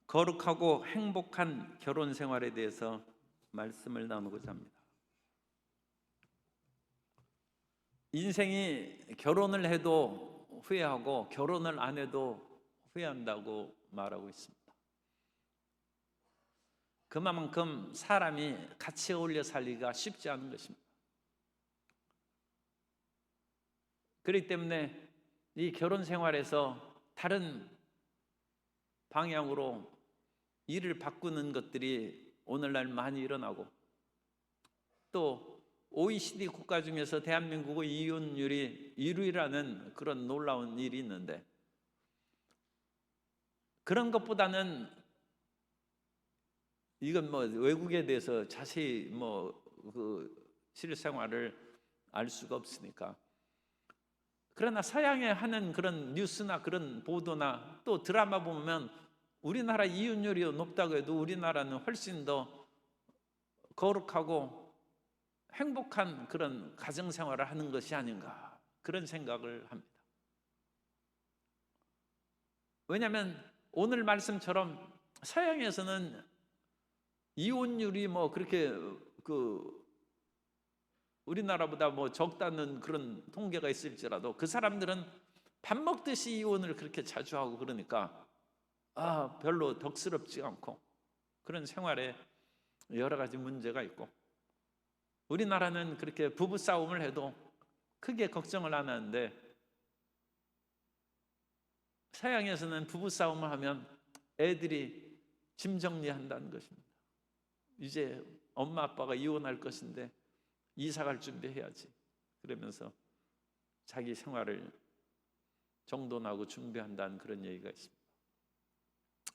거룩하고 행복한 결혼 생활에 대해서 말씀을 나누고자 합니다. 인생이 결혼을 해도 후회하고 결혼을 안 해도 후회한다고 말하고 있습니다. 그만큼 사람이 같이 어울려 살기가 쉽지 않은 것입니다. 그렇기 때문에 이 결혼 생활에서 다른 방향으로 일을 바꾸는 것들이 오늘날 많이 일어나고, 또 OECD 국가 중에서 대한민국의 이혼율이 1위라는 그런 놀라운 일이 있는데, 그런 것보다는 이건 외국에 대해서 자세히 그 실생활을 알 수가 없으니까, 그러나 서양에 하는 그런 뉴스나 그런 보도나 또 드라마 보면 우리나라 이혼율이 높다고 해도 우리나라는 훨씬 더 거룩하고 행복한 그런 가정생활을 하는 것이 아닌가, 그런 생각을 합니다. 왜냐하면 오늘 말씀처럼 서양에서는 이혼율이 그렇게 우리나라보다 적다는 그런 통계가 있을지라도 그 사람들은 밥 먹듯이 이혼을 그렇게 자주 하고, 그러니까 별로 덕스럽지 않고 그런 생활에 여러 가지 문제가 있고, 우리나라는 그렇게 부부싸움을 해도 크게 걱정을 안 하는데, 서양에서는 부부싸움을 하면 애들이 짐 정리한다는 것입니다. 이제 엄마 아빠가 이혼할 것인데 이사갈 준비해야지, 그러면서 자기 생활을 정돈하고 준비한다는 그런 얘기가 있습니다.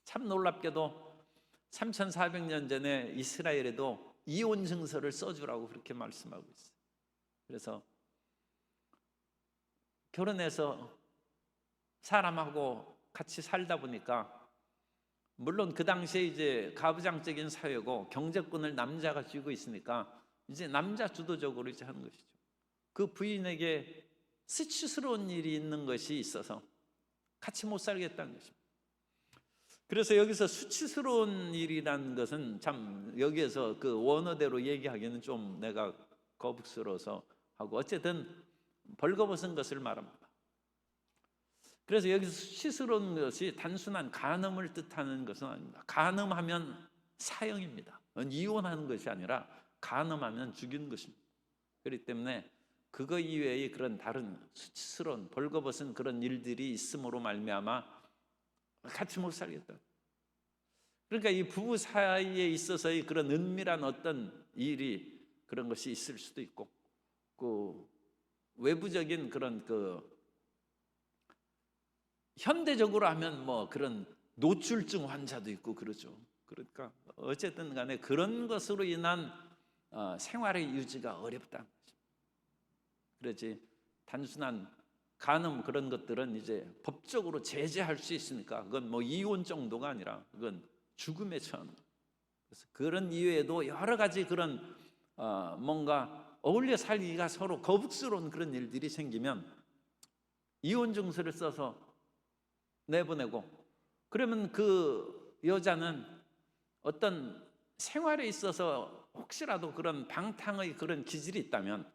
참 놀랍게도 3400년 전에 이스라엘에도 이혼 증서를 써주라고 그렇게 말씀하고 있어요. 그래서 결혼해서 사람하고 같이 살다 보니까, 물론 그 당시에 이제 가부장적인 사회고 경제권을 남자가 쥐고 있으니까 이제 남자 주도적으로 이제 하는 것이죠. 그 부인에게 수치스러운 일이 있는 것이 있어서 같이 못 살겠다는 것입니다. 그래서 여기서 수치스러운 일이라는 것은 참 여기에서 그 원어대로 얘기하기는 좀 내가 거북스러워서 하고, 어쨌든 벌거벗은 것을 말합니다. 그래서 여기서 수치스러운 것이 단순한 간음을 뜻하는 것은 아닙니다. 간음하면 사형입니다. 이혼하는 것이 아니라 간음하면 죽이는 것입니다. 그렇기 때문에 그거 이외의 그런 다른 수치스러운 벌거벗은 그런 일들이 있음으로 말미암아 같이 못 살겠다. 그러니까 이 부부 사이에 있어서의 그런 은밀한 어떤 일이, 그런 것이 있을 수도 있고, 그 외부적인 그런 현대적으로 하면 그런 노출증 환자도 있고 그러죠. 그러니까 어쨌든 간에 그런 것으로 인한 생활의 유지가 어렵다는 거죠. 그렇지 단순한 간음 그런 것들은 이제 법적으로 제재할 수 있으니까, 그건 이혼 정도가 아니라 그건 죽음에 처하는 거예요. 그래서 그런 이외에도 여러 가지 그런 뭔가 어울려 살기가 서로 거북스러운 그런 일들이 생기면 이혼 증서를 써서 내보내고, 그러면 그 여자는 어떤 생활에 있어서 혹시라도 그런 방탕의 그런 기질이 있다면,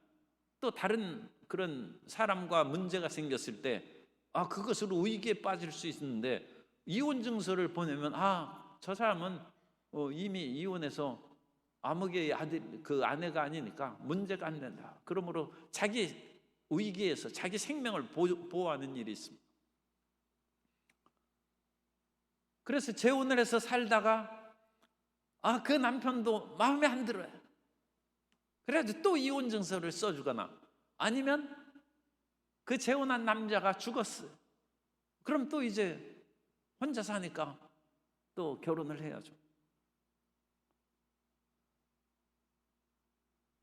또 다른 그런 사람과 문제가 생겼을 때 그것으로 위기에 빠질 수 있는데, 이혼 증서를 보내면 저 사람은 이미 이혼해서 아무개 아들 그 아내가 아니니까 문제가 안 된다. 그러므로 자기 위기에서 자기 생명을 보호하는 일이 있습니다. 그래서 재혼을 해서 살다가 그 남편도 마음에 안 들어요. 그래가지고 또 이혼 증서를 써주거나, 아니면 그 재혼한 남자가 죽었어요. 그럼 또 이제 혼자 사니까 또 결혼을 해야죠.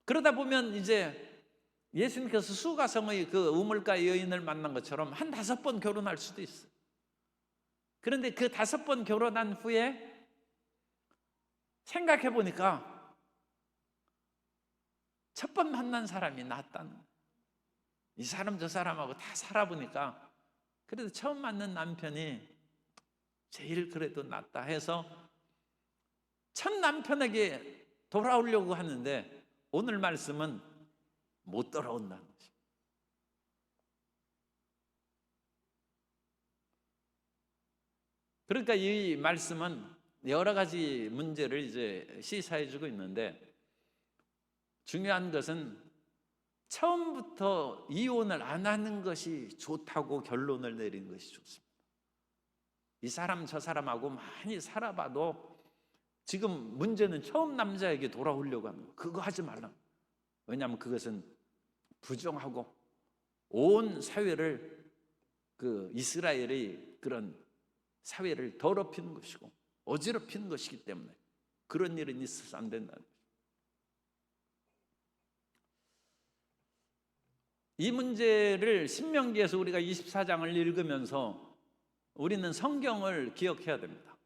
그러다 보면 이제 예수님께서 수가성의 그 우물가 여인을 만난 것처럼 한 5번 결혼할 수도 있어요. 그런데 그 5번 결혼한 후에 생각해 보니까 첫 번 만난 사람이 낫다는 거예요. 이 사람 저 사람하고 다 살아보니까 그래도 처음 만난 남편이 제일 그래도 낫다 해서 첫 남편에게 돌아오려고 하는데 오늘 말씀은 못 돌아온다는 것입니다. 그러니까 이 말씀은 여러 가지 문제를 이제 시사해 주고 있는데, 중요한 것은 처음부터 이혼을 안 하는 것이 좋다고 결론을 내린 것이 좋습니다. 이 사람 저 사람하고 많이 살아봐도 지금 문제는 처음 남자에게 돌아오려고 하는 거, 그거 하지 말라. 왜냐하면 그것은 부정하고 온 사회를, 그 이스라엘의 그런 사회를 더럽히는 것이고 어지럽히는 것이기 때문에 그런 일은 있어서 안 된다는 거죠. 이 문제를 신명기에서 우리가 24장을 읽으면서 우리는 성경을 기억해야 됩니다.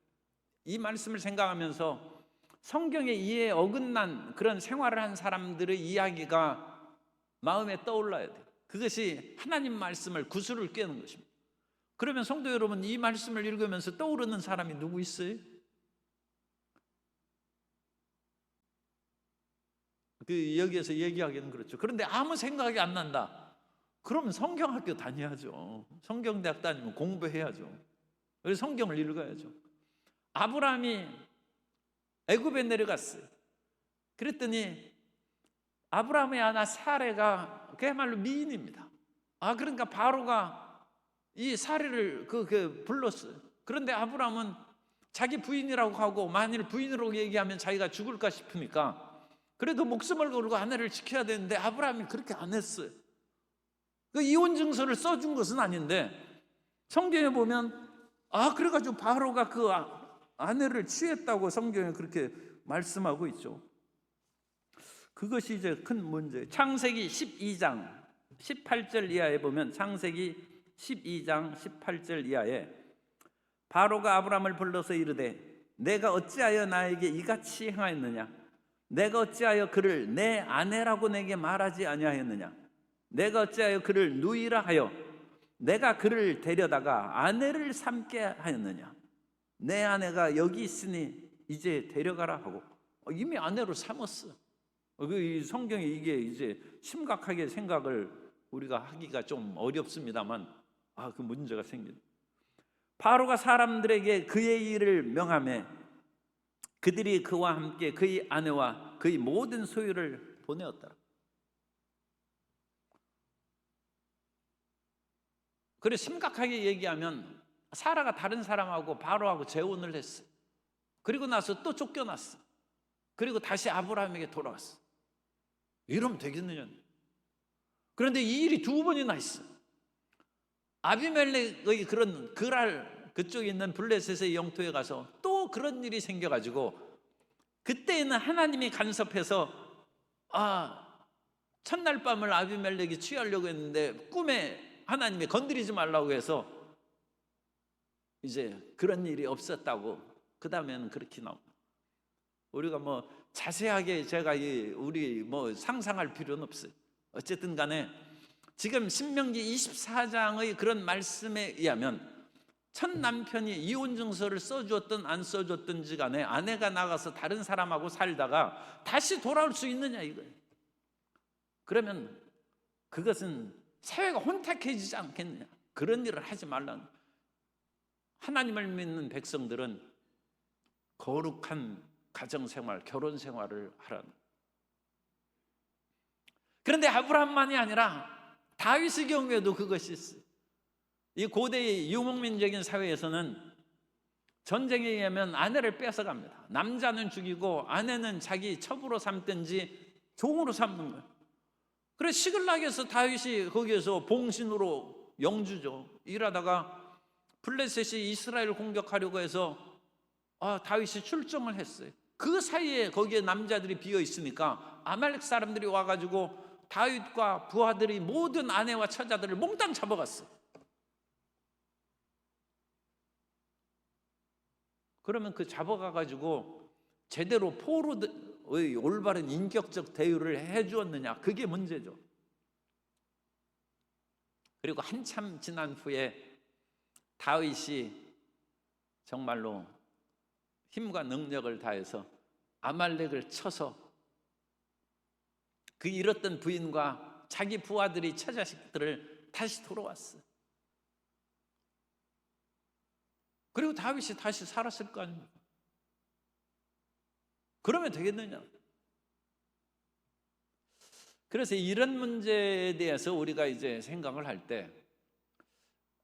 이 말씀을 생각하면서 성경의 이해에 어긋난 그런 생활을 한 사람들의 이야기가 마음에 떠올라야 돼요. 그것이 하나님 말씀을 구슬을 꿰는 것입니다. 그러면 성도 여러분, 이 말씀을 읽으면서 떠오르는 사람이 누구 있어요? 여기에서 얘기하기는 그렇죠. 그런데 아무 생각이 안 난다. 그러면 성경학교 다녀야죠. 성경대학 다니면 공부해야죠. 그래서 성경을 읽어야죠. 아브라함이 애굽에 내려갔어요. 그랬더니 아브라함의 아내 사레가 그야말로 미인입니다. 그러니까 바로가 이 사레를 불렀어요. 그런데 아브라함은 자기 부인이라고 하고, 만일 부인으로 얘기하면 자기가 죽을까 싶으니까 그래도 목숨을 걸고 아내를 지켜야 되는데 아브라함이 그렇게 안 했어요. 그 이혼 증서를 써준 것은 아닌데 성경에 보면 그래가지고 바로가 그 아내를 취했다고 성경에 그렇게 말씀하고 있죠. 그것이 이제 큰 문제예요. 창세기 12장 18절 이하에 보면, 창세기 12장 18절 이하에 바로가 아브라함을 불러서 이르되 내가 어찌하여 나에게 이같이 행하였느냐? 내가 어찌하여 그를 내 아내라고 내게 말하지 아니하였느냐? 내가 어찌하여 그를 누이라 하여 내가 그를 데려다가 아내를 삼게 하였느냐? 내 아내가 여기 있으니 이제 데려가라 하고 이미 아내로 삼았어. 이 성경에 이게 이제 심각하게 생각을 우리가 하기가 좀 어렵습니다만 그 문제가 생깁니다. 바로가 사람들에게 그의 일을 명하매 그들이 그와 함께 그의 아내와 그의 모든 소유를 보내었더라. 그래 심각하게 얘기하면 사라가 다른 사람하고 바로하고 재혼을 했어. 그리고 나서 또 쫓겨났어. 그리고 다시 아브라함에게 돌아왔어. 이러면 되겠느냐? 그런데 이 일이 두 번이나 있어. 아비멜렉의 그런 그랄 그쪽에 있는 블레셋의 영토에 가서 또 그런 일이 생겨가지고, 그때에는 하나님이 간섭해서 첫날 밤을 아비멜렉이 취하려고 했는데 꿈에 하나님이 건드리지 말라고 해서 이제 그런 일이 없었다고 그 다음에는 그렇게 나옵니다. 우리가 자세하게 제가 우리 상상할 필요는 없어요. 어쨌든 간에 지금 신명기 24장의 그런 말씀에 의하면 첫 남편이 이혼 증서를 써주었든 안 써줬든지 간에 아내가 나가서 다른 사람하고 살다가 다시 돌아올 수 있느냐 이거예요. 그러면 그것은 사회가 혼탁해지지 않겠느냐. 그런 일을 하지 말라는. 하나님을 믿는 백성들은 거룩한 가정생활, 결혼생활을 하라는. 그런데 아브라함만이 아니라 다윗의 경우에도 그것이 있어요. 이 고대의 유목민적인 사회에서는 전쟁에 의하면 아내를 뺏어갑니다. 남자는 죽이고 아내는 자기 첩으로 삼든지 종으로 삼는 거예요. 그래서 시글락에서 다윗이 거기에서 봉신으로 영주죠. 일하다가 블레셋이 이스라엘을 공격하려고 해서 다윗이 출정을 했어요. 그 사이에 거기에 남자들이 비어 있으니까 아말렉 사람들이 와가지고 다윗과 부하들이 모든 아내와 처자들을 몽땅 잡아갔어요. 그러면 그 잡아가가지고 제대로 포로의 올바른 인격적 대우를 해주었느냐, 그게 문제죠. 그리고 한참 지난 후에 다윗이 정말로 힘과 능력을 다해서 아말렉을 쳐서 그 잃었던 부인과 자기 부하들이 처자식들을 다시 돌아왔어요. 그리고 다윗이 다시 살았을 거 아닙니까? 그러면 되겠느냐? 그래서 이런 문제에 대해서 우리가 이제 생각을 할 때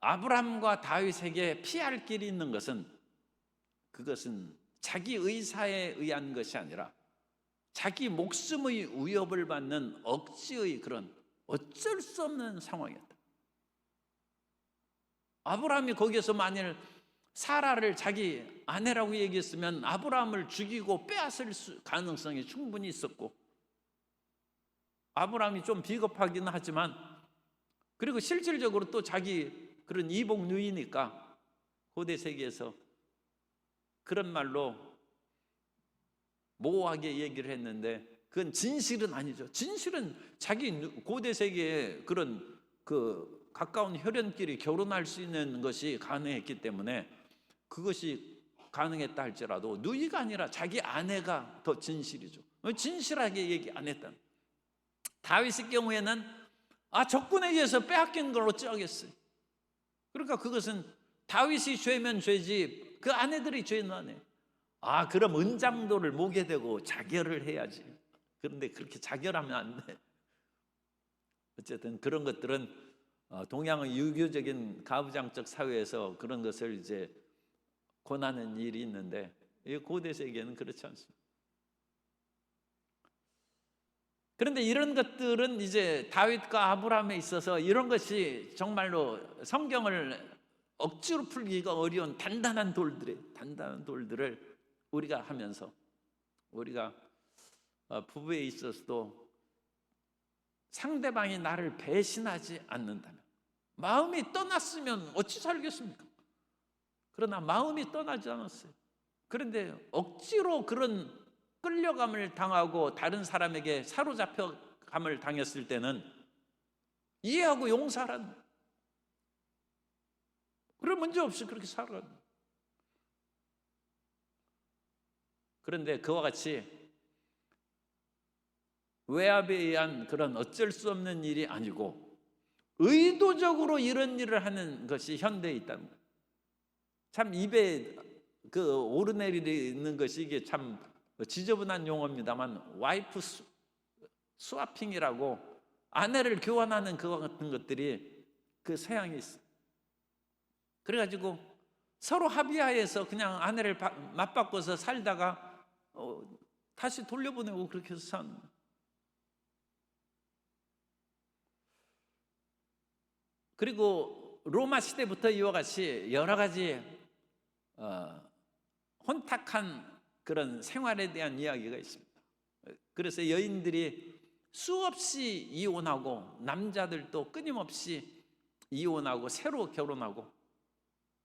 아브라함과 다윗에게 피할 길이 있는 것은 그것은 자기 의사에 의한 것이 아니라 자기 목숨의 위협을 받는 억지의 그런 어쩔 수 없는 상황이었다. 아브라함이 거기에서 만일 사라를 자기 아내라고 얘기했으면 아브라함을 죽이고 빼앗을 가능성이 충분히 있었고, 아브라함이 좀 비겁하기는 하지만 그리고 실질적으로 또 자기 그런 이복 누이니까 고대 세계에서 그런 말로 모호하게 얘기를 했는데 그건 진실은 아니죠. 진실은 자기 고대 세계의 그런 그 가까운 혈연끼리 결혼할 수 있는 것이 가능했기 때문에 그것이 가능했다 할지라도 누이가 아니라 자기 아내가 더 진실이죠. 진실하게 얘기 안 했다. 다윗의 경우에는 적군에 의해서 빼앗긴 걸 어찌하겠어요. 그러니까 그것은 다윗이 죄면 죄지 그 아내들이 죄는 아니에요. 그럼 은장도를 목에 대고 자결을 해야지. 그런데 그렇게 자결하면 안 돼. 어쨌든 그런 것들은 동양의 유교적인 가부장적 사회에서 그런 것을 이제 권하는 일이 있는데 이 고대 세계는 그렇지 않습니다. 그런데 이런 것들은 이제 다윗과 아브라함에 있어서 이런 것이 정말로 성경을 억지로 풀기가 어려운 단단한 돌들을 우리가 하면서 우리가 부부에 있어서도 상대방이 나를 배신하지 않는다면, 마음이 떠났으면 어찌 살겠습니까? 그러나 마음이 떠나지 않았어요. 그런데 억지로 그런 끌려감을 당하고 다른 사람에게 사로잡혀감을 당했을 때는 이해하고 용서하라는 거예요. 그런 문제 없이 그렇게 살아가는 거예요. 그런데 그와 같이 외압에 의한 그런 어쩔 수 없는 일이 아니고 의도적으로 이런 일을 하는 것이 현대에 있다는 거예요. 참 입에 그 오르내리는 있는 것이 이게 참 지저분한 용어입니다만 와이프 스와핑이라고 아내를 교환하는 그와 같은 것들이 그 서양에 있어. 그래가지고 서로 합의하에서 그냥 아내를 맞바꿔서 살다가 다시 돌려보내고 그렇게 해서 사는 거예요. 그리고 로마 시대부터 이와 같이 여러 가지 혼탁한 그런 생활에 대한 이야기가 있습니다. 그래서 여인들이 수없이 이혼하고 남자들도 끊임없이 이혼하고 새로 결혼하고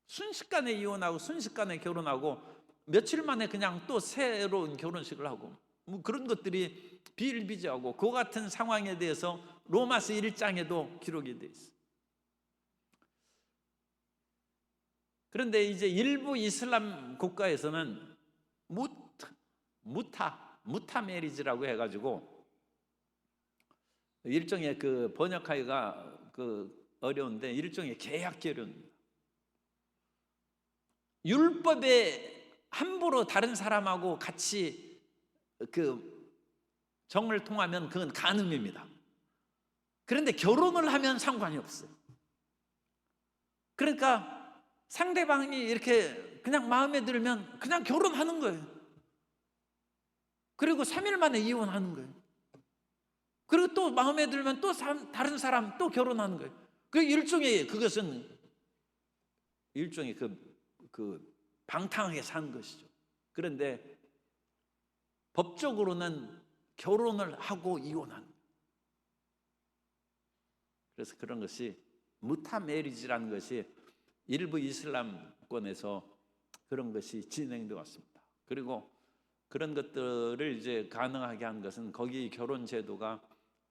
순식간에 이혼하고 순식간에 결혼하고 며칠 만에 그냥 또 새로운 결혼식을 하고 뭐 그런 것들이 비일비재하고 그 같은 상황에 대해서 로마서 1장에도 기록이 되어 있어요. 그런데 이제 일부 이슬람 국가에서는 무타 메리지라고 해가지고 일종의 그 번역하기가 그 어려운데 일종의 계약 결혼입니다. 율법에 함부로 다른 사람하고 같이 그 정을 통하면 그건 간음입니다. 그런데 결혼을 하면 상관이 없어요. 그러니까 상대방이 이렇게 그냥 마음에 들면 그냥 결혼하는 거예요. 그리고 3일 만에 이혼하는 거예요. 그리고 또 마음에 들면 또 다른 사람 또 결혼하는 거예요. 그 일종의 그것은 일종의 그 방탕하게 사는 것이죠. 그런데 법적으로는 결혼을 하고 이혼하는 거예요. 그래서 그런 것이 무타 메리지라는 것이 일부 이슬람권에서 그런 것이 진행되어 왔습니다. 그리고 그런 것들을 이제 가능하게 한 것은 거기 결혼 제도가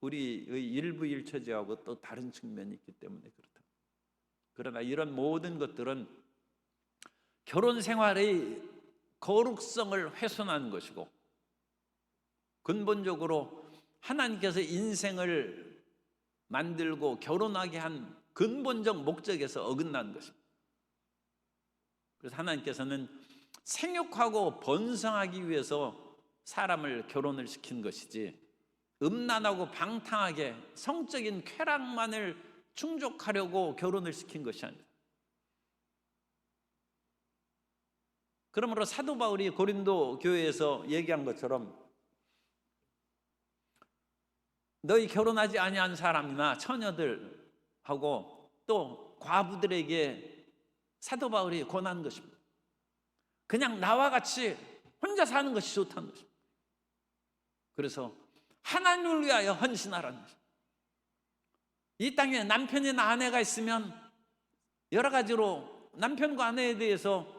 우리의 일부 일처제하고 또 다른 측면이 있기 때문에 그렇다. 그러나 이런 모든 것들은 결혼 생활의 거룩성을 훼손하는 것이고, 근본적으로 하나님께서 인생을 만들고 결혼하게 한 근본적 목적에서 어긋난 것입니다. 그래서 하나님께서는 생육하고 번성하기 위해서 사람을 결혼을 시킨 것이지, 음란하고 방탕하게 성적인 쾌락만을 충족하려고 결혼을 시킨 것이 아니다. 그러므로 사도 바울이 고린도 교회에서 얘기한 것처럼, 너희 결혼하지 아니한 사람이나 처녀들하고 또 과부들에게 사도 바울이 권한 것입니다. 그냥 나와 같이 혼자 사는 것이 좋다는 것입니다. 그래서 하나님을 위하여 헌신하라는 것입니다. 이 땅에 남편이나 아내가 있으면 여러 가지로 남편과 아내에 대해서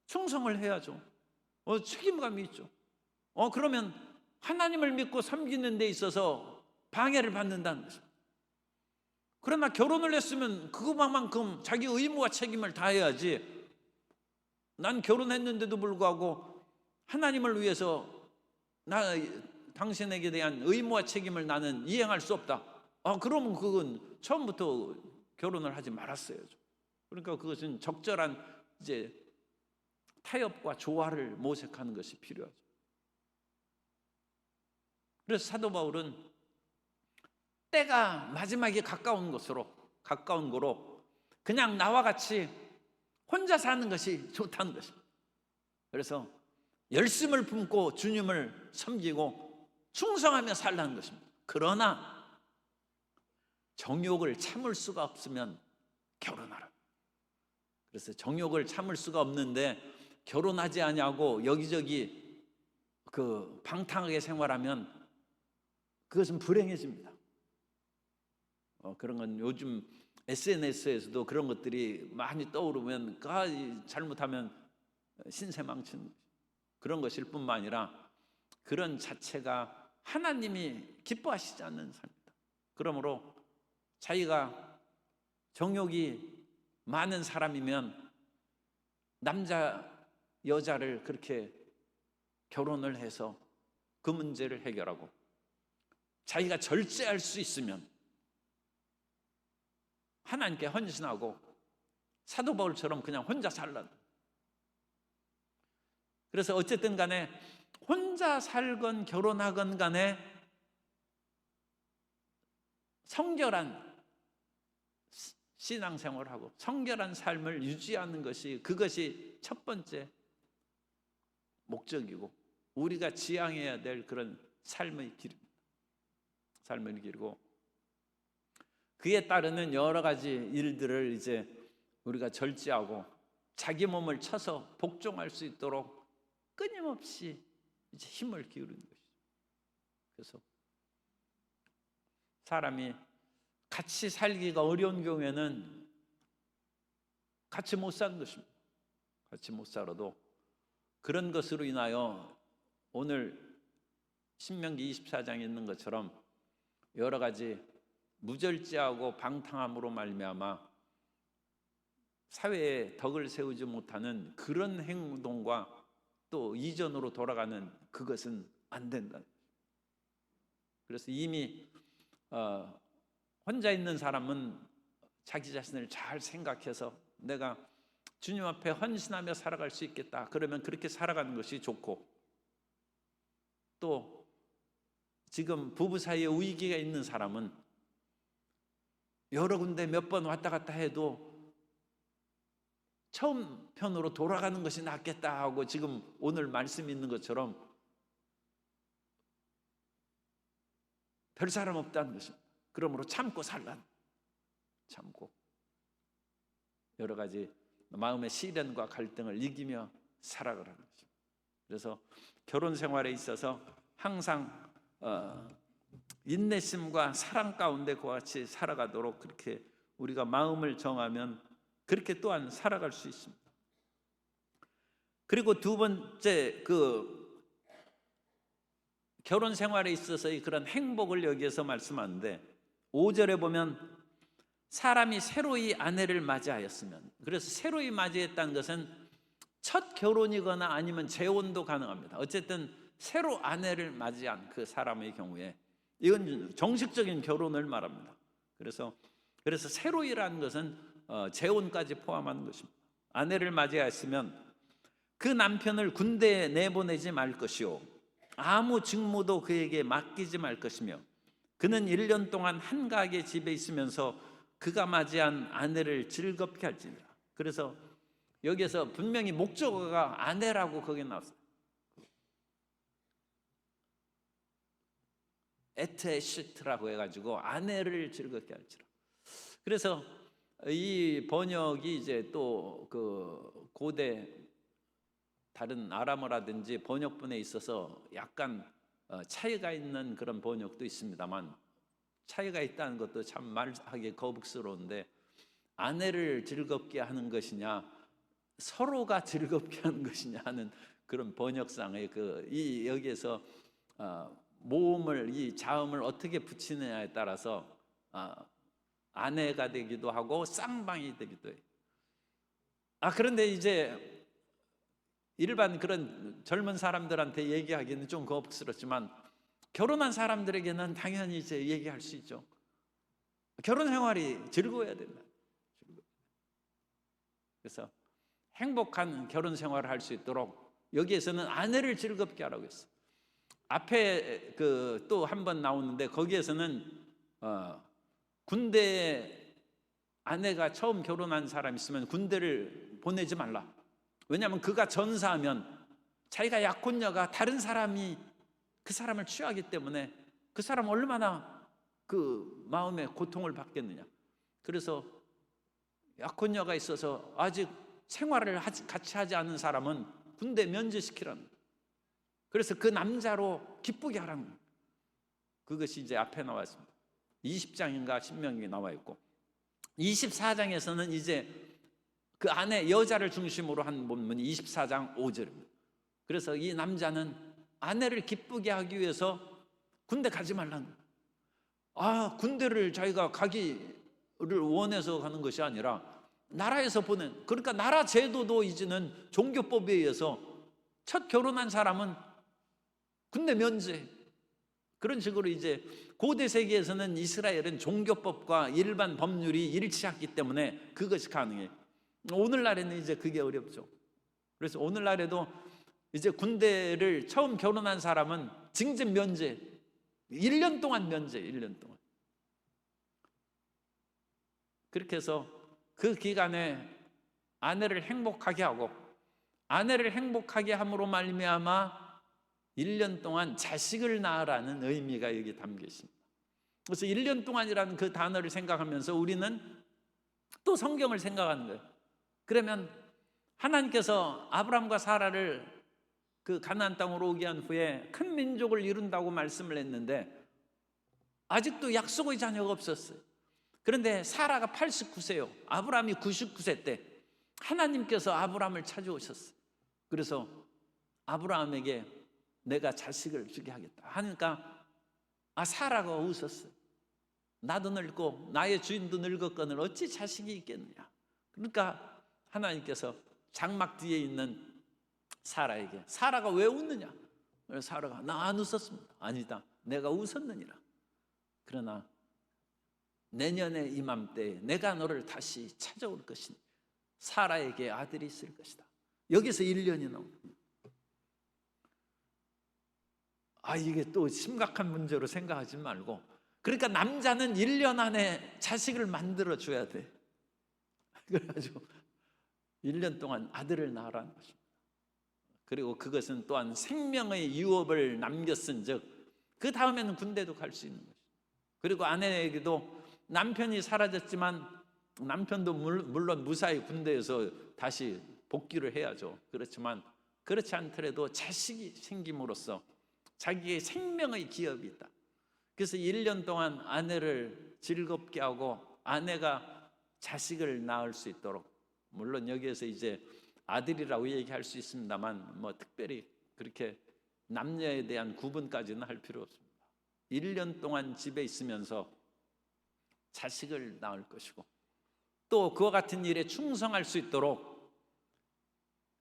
충성을 해야죠. 책임감이 있죠. 그러면 하나님을 믿고 섬기는 데 있어서 방해를 받는다는 것입니다. 그러나 결혼을 했으면 그것만큼 자기 의무와 책임을 다해야지, 난 결혼했는데도 불구하고 하나님을 위해서 당신에게 대한 의무와 책임을 나는 이행할 수 없다. 그러면 그건 처음부터 결혼을 하지 말았어야죠. 그러니까 그것은 적절한 이제 타협과 조화를 모색하는 것이 필요하죠. 그래서 사도 바울은 때가 마지막에 가까운 거로 그냥 나와 같이 혼자 사는 것이 좋다는 것입니다. 그래서 열심을 품고 주님을 섬기고 충성하며 살라는 것입니다. 그러나 정욕을 참을 수가 없으면 결혼하라. 그래서 정욕을 참을 수가 없는데 결혼하지 아니하고 여기저기 방탕하게 생활하면 그것은 불행해집니다. 그런 건 요즘 SNS에서도 그런 것들이 많이 떠오르면 잘못하면 신세 망치는 그런 것일 뿐만 아니라, 그런 자체가 하나님이 기뻐하시지 않는 삶입니다. 그러므로 자기가 정욕이 많은 사람이면 남자 여자를 그렇게 결혼을 해서 그 문제를 해결하고, 자기가 절제할 수 있으면 하나님께 헌신하고 사도 바울처럼 그냥 혼자 살라. 그래서 어쨌든 간에 혼자 살건 결혼하건 간에 성결한 신앙생활하고 성결한 삶을 유지하는 것이, 그것이 첫 번째 목적이고 우리가 지향해야 될 그런 삶의 길입니다. 삶의 길이고, 그에 따르는 여러 가지 일들을 이제 우리가 절제하고 자기 몸을 쳐서 복종할 수 있도록 끊임없이 이제 힘을 기울이는 것이죠. 그래서 사람이 같이 살기가 어려운 경우에는 같이 못 사는 것입니다. 같이 못 살아도 그런 것으로 인하여 오늘 신명기 24장에 있는 것처럼 여러 가지 무절제하고 방탕함으로 말미암아 사회에 덕을 세우지 못하는 그런 행동과 또 이전으로 돌아가는, 그것은 안 된다. 그래서 이미 혼자 있는 사람은 자기 자신을 잘 생각해서 내가 주님 앞에 헌신하며 살아갈 수 있겠다, 그러면 그렇게 살아가는 것이 좋고, 또 지금 부부 사이에 위기가 있는 사람은 여러 군데 몇 번 왔다 갔다 해도 처음 편으로 돌아가는 것이 낫겠다 하고, 지금 오늘 말씀이 있는 것처럼 별 사람 없다는 것입니다. 그러므로 참고 살란, 참고 여러 가지 마음의 시련과 갈등을 이기며 살아가라는 것입니다. 그래서 결혼 생활에 있어서 항상 인내심과 사랑 가운데 그와 같이 살아가도록 그렇게 우리가 마음을 정하면 그렇게 또한 살아갈 수 있습니다. 그리고 두 번째, 결혼 생활에 있어서의 그런 행복을 여기에서 말씀하는데, 5절에 보면 사람이 새로이 아내를 맞이하였으면, 그래서 새로이 맞이했다는 것은 첫 결혼이거나 아니면 재혼도 가능합니다. 어쨌든 새로 아내를 맞이한 그 사람의 경우에 이건 정식적인 결혼을 말합니다. 그래서 새로이라는 것은 재혼까지 포함하는 것입니다. 아내를 맞이했으면 그 남편을 군대에 내보내지 말 것이요, 아무 직무도 그에게 맡기지 말 것이며, 그는 1년 동안 한 가게 집에 있으면서 그가 맞이한 아내를 즐겁게 할지니라. 그래서 여기에서 분명히 목적어가 아내라고 거기 나왔어요. 에트에시트라고 해가지고 아내를 즐겁게 할지라. 그래서 이 번역이 이제 또 그 고대 다른 아람어라든지 번역본에 있어서 약간 차이가 있는 그런 번역도 있습니다만, 차이가 있다는 것도 참 말하기 거북스러운데, 아내를 즐겁게 하는 것이냐 서로가 즐겁게 하는 것이냐 하는 그런 번역상의 이 여기에서 모음을, 이 자음을 어떻게 붙이느냐에 따라서 아내가 되기도 하고 쌍방이 되기도 해요. 그런데 이제 일반 그런 젊은 사람들한테 얘기하기는 좀 거북스럽지만, 결혼한 사람들에게는 당연히 이제 얘기할 수 있죠. 결혼 생활이 즐거워야 된다. 그래서 행복한 결혼 생활을 할 수 있도록 여기에서는 아내를 즐겁게 하라고 했어요. 앞에 또 한 번 나오는데 거기에서는 군대에 아내가 처음 결혼한 사람 있으면 군대를 보내지 말라. 왜냐하면 그가 전사하면 자기가 약혼녀가 다른 사람이 그 사람을 취하기 때문에 그 사람 얼마나 그 마음의 고통을 받겠느냐. 그래서 약혼녀가 있어서 아직 생활을 같이 하지 않은 사람은 군대 면제시키라는 거예요. 그래서 그 남자로 기쁘게 하라는 거예요. 그것이 이제 앞에 나와 있습니다. 20장인가 신명기에 나와 있고, 24장에서는 이제 그 안에 여자를 중심으로 한 본문이 24장 5절입니다. 그래서 이 남자는 아내를 기쁘게 하기 위해서 군대 가지 말라는 거예요. 군대를 자기가 가기를 원해서 가는 것이 아니라 나라에서 보낸, 그러니까 나라 제도도 이제는 종교법에 의해서 첫 결혼한 사람은 군대 면제, 그런 식으로 이제 고대 세계에서는 이스라엘은 종교법과 일반 법률이 일치했기 때문에 그것이 가능해요. 오늘날에는 이제 그게 어렵죠. 그래서 오늘날에도 이제 군대를 처음 결혼한 사람은 징집 면제, 1년 동안 면제, 1년 동안. 그렇게 해서 그 기간에 아내를 행복하게 하고, 아내를 행복하게 함으로 말미암아 1년 동안 자식을 낳으라는 의미가 여기 담겨 있습니다. 그래서 1년 동안이라는 그 단어를 생각하면서 우리는 또 성경을 생각하는 거예요. 그러면 하나님께서 아브라함과 사라를 그 가나안 땅으로 오게 한 후에 큰 민족을 이룬다고 말씀을 했는데 아직도 약속의 자녀가 없었어요. 그런데 사라가 89세요. 아브라함이 99세 때 하나님께서 아브라함을 찾아오셨어요. 그래서 아브라함에게 내가 자식을 주게 하겠다 하니까 사라가 웃었어요. 나도 늙고 나의 주인도 늙었거늘 어찌 자식이 있겠느냐. 그러니까 하나님께서 장막 뒤에 있는 사라에게, 사라가 왜 웃느냐? 사라가 나 안 웃었습니다. 아니다, 내가 웃었느니라. 그러나 내년에 이맘때에 내가 너를 다시 찾아올 것이니 사라에게 아들이 있을 것이다. 여기서 1년이 나옵니다. 이게 또 심각한 문제로 생각하지 말고, 그러니까 남자는 1년 안에 자식을 만들어 줘야 돼. 그래가지고 1년 동안 아들을 낳으라는 것입니다. 그리고 그것은 또한 생명의 유업을 남겼은 즉 그 다음에는 군대도 갈 수 있는 것입니다. 그리고 아내에게도 남편이 사라졌지만 남편도 물론 무사히 군대에서 다시 복귀를 해야죠. 그렇지만 그렇지 않더라도 자식이 생김으로써 자기의 생명의 기업이 있다. 그래서 1년 동안 아내를 즐겁게 하고 아내가 자식을 낳을 수 있도록, 물론 여기에서 이제 아들이라고 얘기할 수 있습니다만 뭐 특별히 그렇게 남녀에 대한 구분까지는 할 필요 없습니다. 1년 동안 집에 있으면서 자식을 낳을 것이고, 또 그와 같은 일에 충성할 수 있도록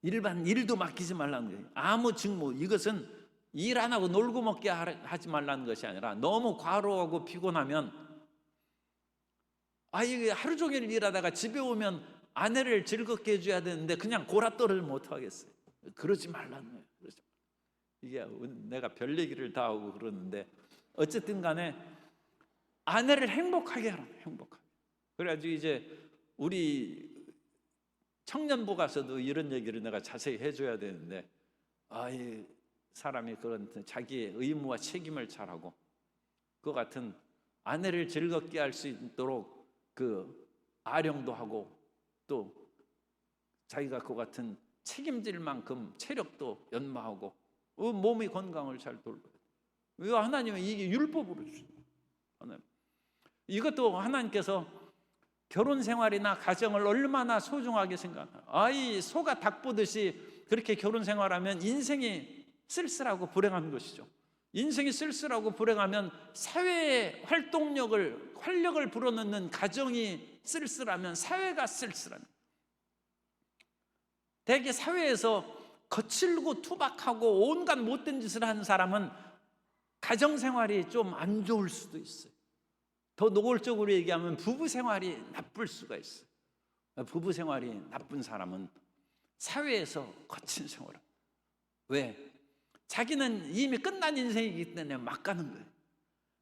일반 일도 맡기지 말라는 거예요. 아무 직무, 이것은 일 안 하고 놀고 먹게 하지 말라는 것이 아니라 너무 과로하고 피곤하면 이게 하루 종일 일하다가 집에 오면 아내를 즐겁게 해줘야 되는데 그냥 골아떨을 못 하겠어요. 그러지 말라는 거예요. 이게 내가 별 얘기를 다 하고 그러는데 어쨌든 간에 아내를 행복하게 하라. 행복하게. 그래가지고 이제 우리 청년부 가서도 이런 얘기를 내가 자세히 해줘야 되는데 이 사람이 그런 자기의 의무와 책임을 잘하고 그 같은 아내를 즐겁게 할 수 있도록 그 아령도 하고 또 자기가 그 같은 책임질 만큼 체력도 연마하고 몸의 건강을 잘 돌봐요. 이거 하나님은 이게 율법으로 주셔요. 이것도 하나님께서 결혼 생활이나 가정을 얼마나 소중하게 생각하나. 이 소가 닭 보듯이 그렇게 결혼 생활하면 인생이 쓸쓸하고 불행한 것이죠. 인생이 쓸쓸하고 불행하면 사회의 활력을 불어넣는 가정이 쓸쓸하면 사회가 쓸쓸합니다. 대개 사회에서 거칠고 투박하고 온갖 못된 짓을 하는 사람은 가정생활이 좀 안 좋을 수도 있어요. 더 노골적으로 얘기하면 부부생활이 나쁠 수가 있어요. 부부생활이 나쁜 사람은 사회에서 거친 생활을. 왜? 자기는 이미 끝난 인생이기 때문에 막 가는 거예요.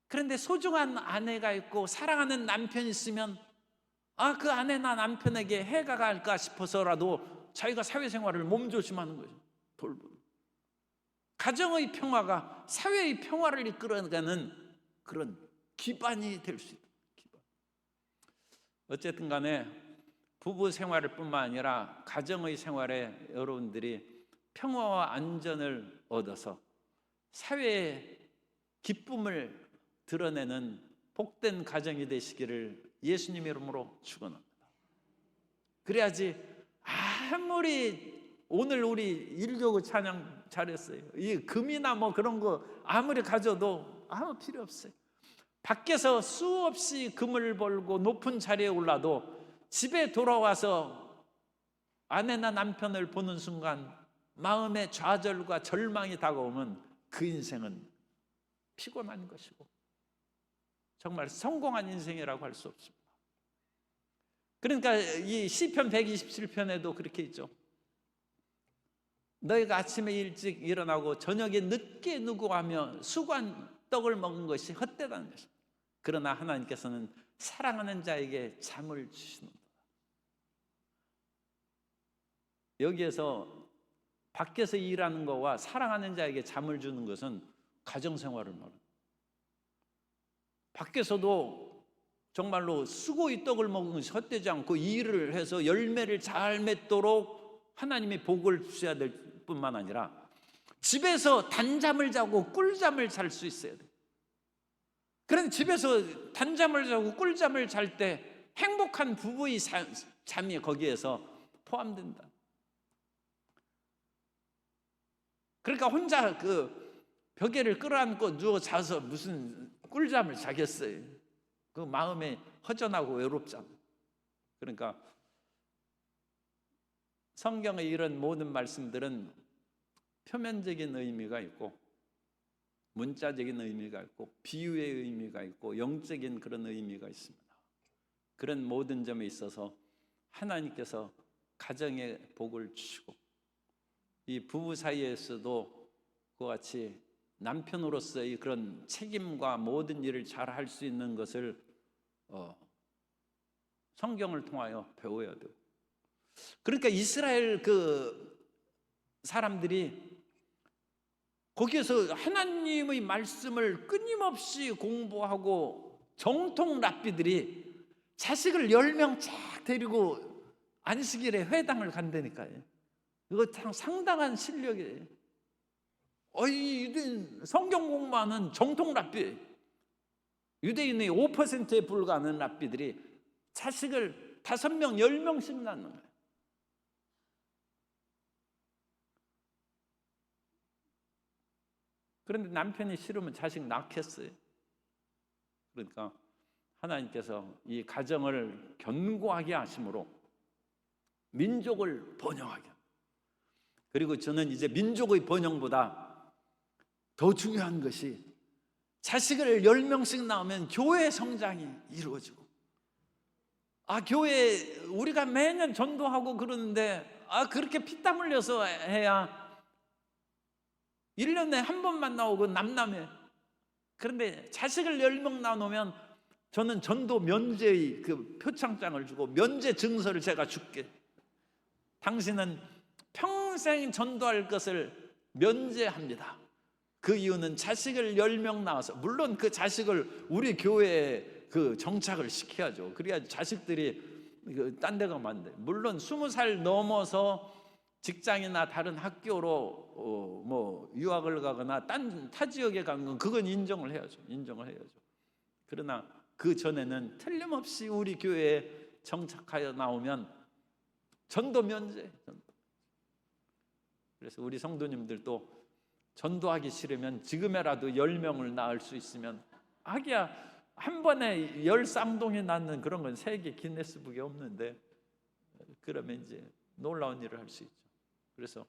그런데 소중한 아내가 있고 사랑하는 남편이 있으면 그 아내나 남편에게 해가 갈까 싶어서라도 자기가 사회생활을 몸조심하는 거죠. 돌보는. 가정의 평화가 사회의 평화를 이끌어가는 그런 기반이 될 수 있다. 기반. 어쨌든 간에 부부 생활을 뿐만 아니라 가정의 생활에 여러분들이 평화와 안전을 얻어서 사회의 기쁨을 드러내는 복된 가정이 되시기를 예수님의 이름으로 축원합니다. 그래야지 아무리 오늘 우리 일교구 찬양 잘했어요. 이 금이나 뭐 그런 거 아무리 가져도 아무 필요 없어요. 밖에서 수없이 금을 벌고 높은 자리에 올라도 집에 돌아와서 아내나 남편을 보는 순간 마음의 좌절과 절망이 다가오면 그 인생은 피곤한 것이고 정말 성공한 인생이라고 할 수 없습니다. 그러니까 이 시편 127편에도 그렇게 있죠. 너희가 아침에 일찍 일어나고 저녁에 늦게 누구하며 수고한 떡을 먹은 것이 헛되다는 것입니다. 그러나 하나님께서는 사랑하는 자에게 잠을 주시는다. 여기에서 밖에서 일하는 거와 사랑하는 자에게 잠을 주는 것은 가정생활을 말합니다. 밖에서도 정말로 수고의 떡을 먹은 것이 헛되지 않고 일을 해서 열매를 잘 맺도록 하나님이 복을 주셔야 될 뿐만 아니라 집에서 단잠을 자고 꿀잠을 잘 수 있어야 돼요. 그런데 집에서 단잠을 자고 꿀잠을 잘 때 행복한 부부의 잠이 거기에서 포함된다. 그러니까 혼자 그 벽에를 끌어안고 누워 자서 무슨 꿀잠을 자겠어요. 그 마음에 허전하고 외롭잖아. 그러니까 성경의 이런 모든 말씀들은 표면적인 의미가 있고 문자적인 의미가 있고 비유의 의미가 있고 영적인 그런 의미가 있습니다. 그런 모든 점에 있어서 하나님께서 가정에 복을 주시고 이 부부 사이에서도 그와 같이 남편으로서의 그런 책임과 모든 일을 잘 할 수 있는 것을 성경을 통하여 배워야 돼요. 그러니까 이스라엘 그 사람들이 거기에서 하나님의 말씀을 끊임없이 공부하고 정통 랍비들이 자식을 10명 쫙 데리고 안식일에 회당을 간다니까요. 이거 참 상당한 실력이에요. 유대인 성경 공부하는 정통 랍비, 유대인의 5%에 불과하는 랍비들이 자식을 5명, 10명씩 낳는 거예요. 그런데 남편이 싫으면 자식 낳겠어요. 그러니까 하나님께서 이 가정을 견고하게 하심으로 민족을 번영하게, 그리고 저는 이제 민족의 번영보다 더 중요한 것이 자식을 10명씩 낳으면 교회 성장이 이루어지고, 교회 우리가 매년 전도하고 그러는데 그렇게 피땀 흘려서 해야 1년에 한 번만 나오고 남남해. 그런데 자식을 10명 낳으면 저는 전도 면제의 그 표창장을 주고 면제 증서를 제가 줄게. 당신은 평생 전도할 것을 면제합니다. 그 이유는 자식을 10명 낳아서, 물론 그 자식을 우리 교회에 그 정착을 시켜야죠. 그래야 자식들이 딴 데 가면 안 돼. 물론 20살 넘어서 직장이나 다른 학교로 뭐 유학을 가거나 타 지역에 간 건 그건 인정을 해야죠. 그러나 그 전에는 틀림없이 우리 교회에 정착하여 나오면 전도 면제. 그래서 우리 성도님들도 전도하기 싫으면 지금이라도 10명을 낳을 수 있으면 하기야, 한 번에 10쌍둥이 낳는 그런 건 세계 기네스북에 없는데, 그러면 이제 놀라운 일을 할 수 있죠. 그래서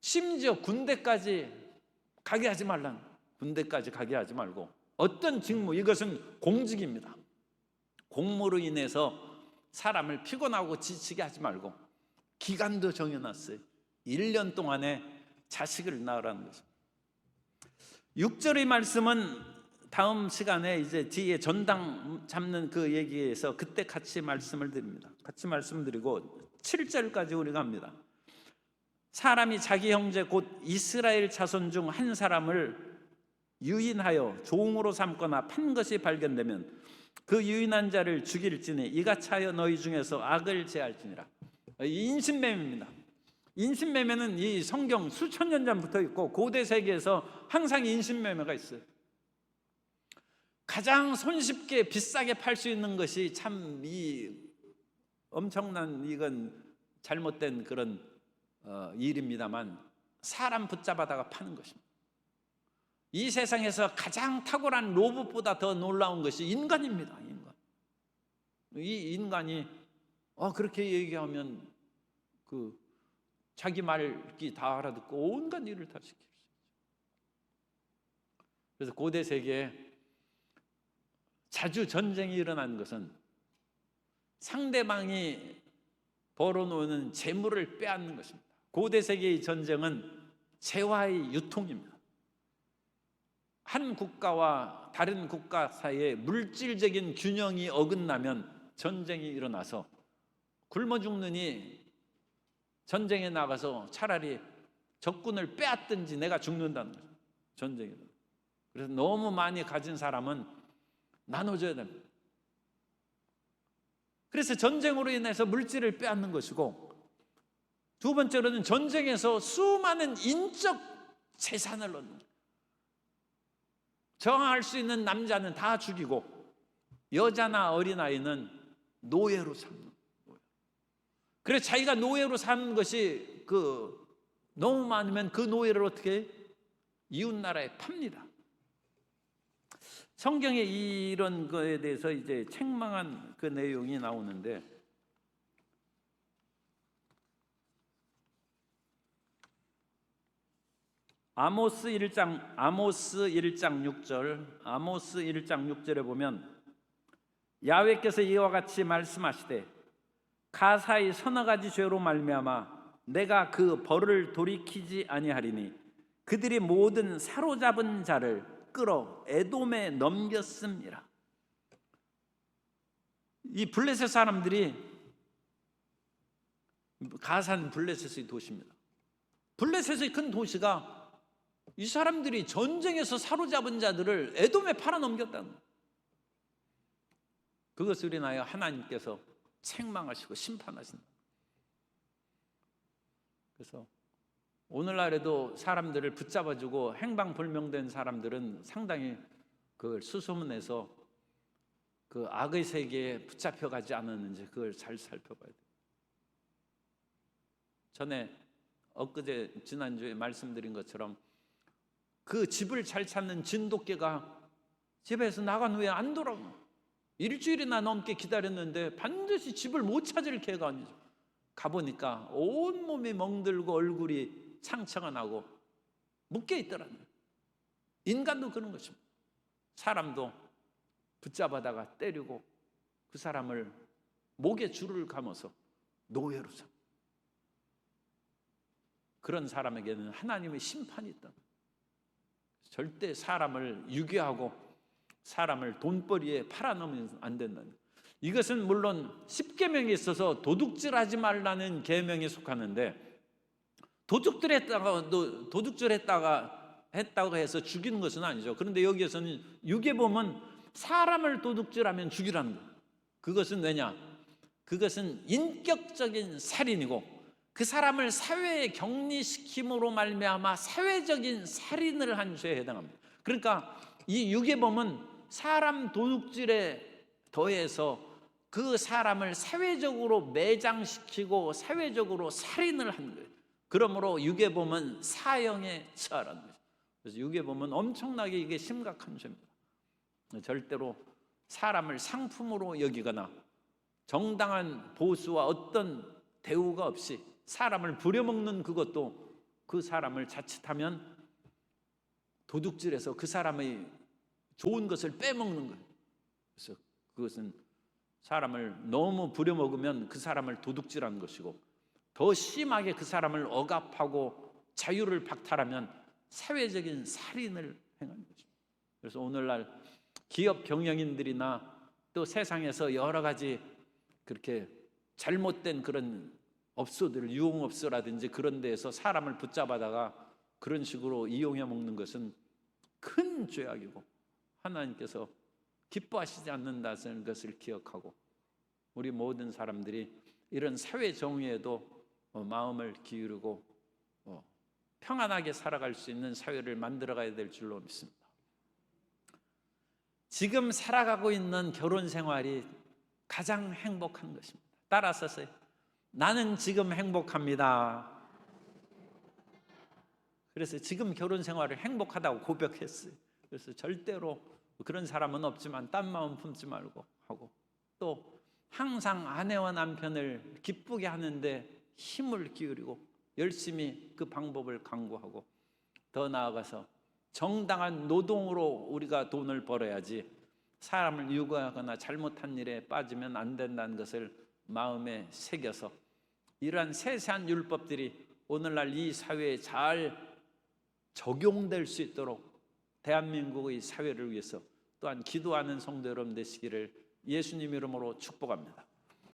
심지어 군대까지 가게 하지 말고 어떤 직무, 이것은 공직입니다. 공무로 인해서 사람을 피곤하고 지치게 하지 말고 기간도 정해놨어요. 1년 동안에 자식을 낳으라는 거죠. 6절의 말씀은 다음 시간에 이제 뒤에 전당 잡는 그 얘기에서 그때 같이 말씀을 드립니다. 같이 말씀드리고 7절까지 우리가 합니다. 사람이 자기 형제 곧 이스라엘 자손 중 한 사람을 유인하여 종으로 삼거나 판 것이 발견되면 그 유인한 자를 죽일지니 이가 차여 너희 중에서 악을 제할지니라. 인신매매입니다. 인신매매는 이 성경 수천 년 전부터 있고 고대 세계에서 항상 인신매매가 있어요. 가장 손쉽게 비싸게 팔 수 있는 것이 참 이 엄청난, 이건 잘못된 그런 일입니다만, 사람 붙잡아다가 파는 것입니다. 이 세상에서 가장 탁월한 로봇보다 더 놀라운 것이 인간입니다. 이 인간이 그렇게 얘기하면 그 자기 말기 다 알아듣고 온갖 일을 다 시킬 수 있죠. 그래서 고대 세계에 자주 전쟁이 일어난 것은 상대방이 벌어놓는 재물을 빼앗는 것입니다. 고대 세계의 전쟁은 재화의 유통입니다. 한 국가와 다른 국가 사이에 물질적인 균형이 어긋나면 전쟁이 일어나서 굶어 죽느니 전쟁에 나가서 차라리 적군을 빼앗든지 내가 죽는다는 거죠. 전쟁에. 그래서 너무 많이 가진 사람은 나눠줘야 됩니다. 그래서 전쟁으로 인해서 물질을 빼앗는 것이고, 두 번째로는 전쟁에서 수많은 인적 재산을 얻는 거예요. 저항할 수 있는 남자는 다 죽이고 여자나 어린아이는 노예로 삼는 거예요. 그래서 자기가 노예로 사는 것이 너무 많으면 그 노예를 어떻게 이웃나라에 팝니다. 성경에 이런 거에 대해서 이제 책망한 그 내용이 나오는데, 아모스 1장 6절에 보면 야훼께서 이와 같이 말씀하시되 가사의 서너 가지 죄로 말미암아 내가 그 벌을 돌이키지 아니하리니 그들이 모든 사로잡은 자를 끌어 에돔에 넘겼습니다. 이 블레셋 사람들이, 가사는 블레셋의 도시입니다. 블레셋의 큰 도시가 이 사람들이 전쟁에서 사로잡은 자들을 에돔에 팔아넘겼다는 거예요. 그것을 인하여 하나님께서 책망하시고 심판하신다. 그래서 오늘날에도 사람들을 붙잡아주고 행방불명된 사람들은 상당히 그걸 수소문해서 그 악의 세계에 붙잡혀가지 않았는지 그걸 잘 살펴봐야 돼요. 전에 엊그제 지난주에 말씀드린 것처럼 그 집을 잘 찾는 진돗개가 집에서 나간 후에 안 돌아오고 일주일이나 넘게 기다렸는데 반드시 집을 못 찾을 개가 아니죠. 가보니까 온몸이 멍들고 얼굴이 상처가 나고 묶여 있더라는 거예요. 인간도 그런 것입니다. 사람도 붙잡아다가 때리고 그 사람을 목에 줄을 감아서 노예로 삼. 그런 사람에게는 하나님의 심판이 있다. 절대 사람을 유괴하고 사람을 돈벌이에 팔아넘으면 안 된다는 거예요. 이것은 물론 10계명에 있어서 도둑질하지 말라는 계명에 속하는데, 도둑질했다고 해서 죽이는 것은 아니죠. 그런데 여기에서는 유괴범은 사람을 도둑질하면 죽이라는 거예요. 그것은 왜냐? 그것은 인격적인 살인이고 그 사람을 사회에 격리시킴으로 말미암아 사회적인 살인을 한 죄에 해당합니다. 그러니까 이 유괴범은 사람 도둑질에 더해서 그 사람을 사회적으로 매장시키고 사회적으로 살인을 한 거예요. 그러므로 유괴범은 사형에 처하라는 거죠. 그래서 유괴범은 엄청나게 이게 심각한 죄입니다. 절대로 사람을 상품으로 여기거나 정당한 보수와 어떤 대우가 없이 사람을 부려먹는 그것도 그 사람을 자칫하면 도둑질해서 그 사람의 좋은 것을 빼먹는 거예요. 그래서 그것은 사람을 너무 부려먹으면 그 사람을 도둑질하는 것이고, 더 심하게 그 사람을 억압하고 자유를 박탈하면 사회적인 살인을 행하는 거죠. 그래서 오늘날 기업 경영인들이나 또 세상에서 여러 가지 그렇게 잘못된 그런 업소들, 유흥업소라든지 그런 데에서 사람을 붙잡아다가 그런 식으로 이용해 먹는 것은 큰 죄악이고 하나님께서 기뻐하시지 않는다는 것을 기억하고, 우리 모든 사람들이 이런 사회 정의에도 마음을 기울이고 평안하게 살아갈 수 있는 사회를 만들어가야 될 줄로 믿습니다. 지금 살아가고 있는 결혼 생활이 가장 행복한 것입니다. 따라서세요. 나는 지금 행복합니다. 그래서 지금 결혼 생활을 행복하다고 고백했어요. 그래서 절대로 그런 사람은 없지만 딴 마음 품지 말고 하고, 또 항상 아내와 남편을 기쁘게 하는데 힘을 기울이고 열심히 그 방법을 강구하고, 더 나아가서 정당한 노동으로 우리가 돈을 벌어야지 사람을 유괴하거나 잘못한 일에 빠지면 안 된다는 것을 마음에 새겨서 이러한 세세한 율법들이 오늘날 이 사회에 잘 적용될 수 있도록 대한민국의 사회를 위해서 또한 기도하는 성도 여러분 되시기를 예수님 이름으로 축복합니다.